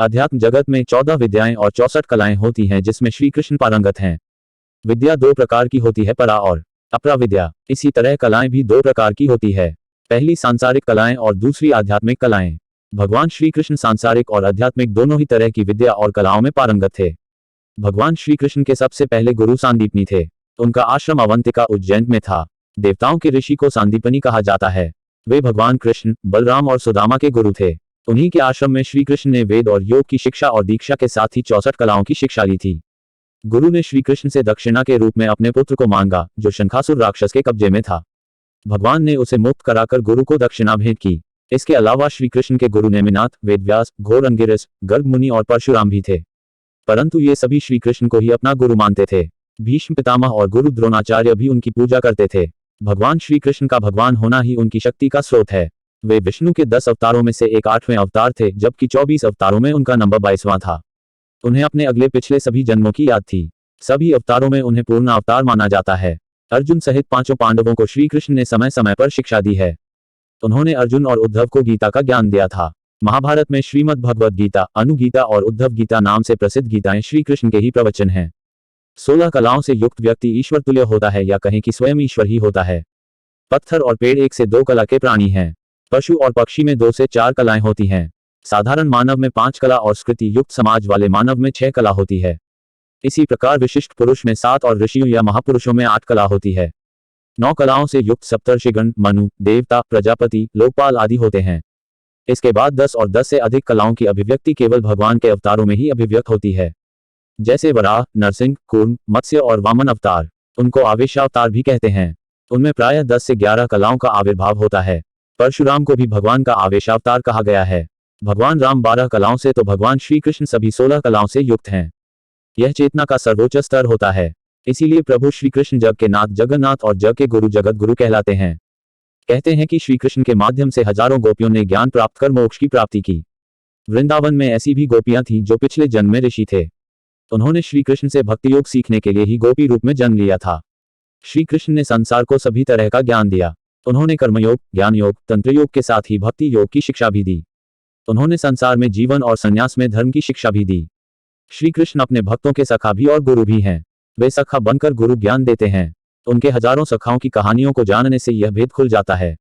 अध्यात्म जगत में 14 विद्याएं और 64 कलाएं होती हैं जिसमें श्री कृष्ण पारंगत हैं। विद्या दो प्रकार की होती है, परा और अपरा विद्या। इसी तरह कलाएं भी दो प्रकार की होती है, पहली सांसारिक कलाएं और दूसरी आध्यात्मिक कलाएं। भगवान श्री कृष्ण सांसारिक और आध्यात्मिक दोनों ही तरह की विद्या और कलाओं में पारंगत थे। भगवान श्री कृष्ण के सबसे पहले गुरु सांदीपनी थे। उनका आश्रम अवंतिका उज्जैन में था। देवताओं के ऋषि को सांदीपनी कहा जाता है। वे भगवान कृष्ण, बलराम और सुदामा के गुरु थे। उन्हीं के आश्रम में श्री कृष्ण ने वेद और योग की शिक्षा और दीक्षा के साथ ही 64 कलाओं की शिक्षा ली थी। गुरु ने श्री कृष्ण से दक्षिणा के रूप में अपने पुत्र को मांगा जो शंखासुर राक्षस के कब्जे में था। भगवान ने उसे मुक्त कराकर गुरु को दक्षिणा भेंट की। इसके अलावा श्री कृष्ण के गुरु नेमिनाथ, वेदव्यास, घोर अंगिरस, गर्ग मुनि और परशुराम भी थे, परंतु ये सभी श्री कृष्ण को ही अपना गुरु मानते थे। भीष्म पितामह और गुरु द्रोणाचार्य भी उनकी पूजा करते थे। भगवान श्री कृष्ण का भगवान होना ही उनकी शक्ति का स्रोत है। वे विष्णु के 10 अवतारों में से एक 8वें अवतार थे, जबकि 24 अवतारों में उनका नंबर 22वां था। उन्हें अपने अगले पिछले सभी जन्मों की याद थी। सभी अवतारों में उन्हें पूर्ण अवतार माना जाता है। अर्जुन सहित 5 पांडवों को श्री कृष्ण ने समय समय पर शिक्षा दी है। उन्होंने अर्जुन और उद्धव को गीता का ज्ञान दिया था। महाभारत में श्रीमद् भगवद गीता, अनुगीता और उद्धव गीता नाम से प्रसिद्ध गीताएं श्री कृष्ण के ही प्रवचन हैं। 16 कलाओं से युक्त व्यक्ति ईश्वर तुल्य होता है, या कहें कि स्वयं ईश्वर ही होता है। पत्थर और पेड़ 1 से 2 कला के प्राणी हैं। पशु और पक्षी में 2 से 4 कलाएं होती हैं। साधारण मानव में 5 कला और स्कृति युक्त समाज वाले मानव में 6 कला होती है। इसी प्रकार विशिष्ट पुरुष में 7 और ऋषियों या महापुरुषों में 8 कला होती है। 9 कलाओं से युक्त सप्तर्षिगण, मनु, देवता, प्रजापति, लोकपाल आदि होते हैं। इसके बाद 10 और 10 से अधिक कलाओं की अभिव्यक्ति केवल भगवान के अवतारों में ही अभिव्यक्त होती है, जैसे वराह, नरसिंह, कूर्म, मत्स्य और वामन अवतार। उनको आवेशावतार भी कहते हैं। उनमें प्रायः 10 से 11 कलाओं का आविर्भाव होता है। परशुराम को भी भगवान का आवेशावतार कहा गया है। भगवान राम 12 कलाओं से तो भगवान श्री कृष्ण सभी 16 कलाओं से युक्त हैं। यह चेतना का सर्वोच्च स्तर होता है। इसीलिए प्रभु श्री कृष्ण जग के नाथ जगन्नाथ और जग के गुरु जगत गुरु कहलाते हैं। कहते हैं कि श्री कृष्ण के माध्यम से हजारों गोपियों ने ज्ञान प्राप्त कर मोक्ष की प्राप्ति की। वृंदावन में ऐसी भी गोपियां थीं जो पिछले जन्म में ऋषि थे। उन्होंने श्री कृष्ण से भक्ति योग सीखने के लिए ही गोपी रूप में जन्म लिया था। श्री कृष्ण ने संसार को सभी तरह का ज्ञान दिया। उन्होंने कर्मयोग, ज्ञान योग, तंत्र योग के साथ ही भक्ति योग की शिक्षा भी दी। उन्होंने संसार में जीवन और संन्यास में धर्म की शिक्षा भी दी। श्री कृष्ण अपने भक्तों के सखा भी और गुरु भी हैं। वे सखा बनकर गुरु ज्ञान देते हैं। उनके हजारों सखाओं की कहानियों को जानने से यह भेद खुल जाता है